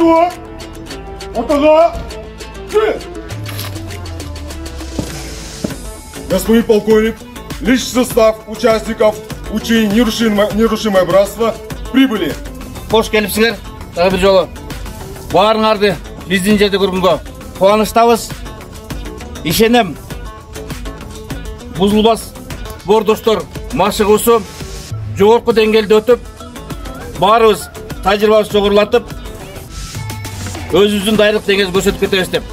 Что? Атага! Господин полковник, личный состав участников учения «Нерушимое братство» прибыли. Хош келипсиңер. Тағы бір жолы. Барыңарды биздин жерде көргөнгө кубанычтабыз. Ишенем. Бузулбас бордоштор машыгуусу жогорку деңгээлде өтүп, баарыбыз тажрыйбабызды жогорулатып, өзүбүздүн дайрылык деңгээлибизди көрсөтүп кетебиз деп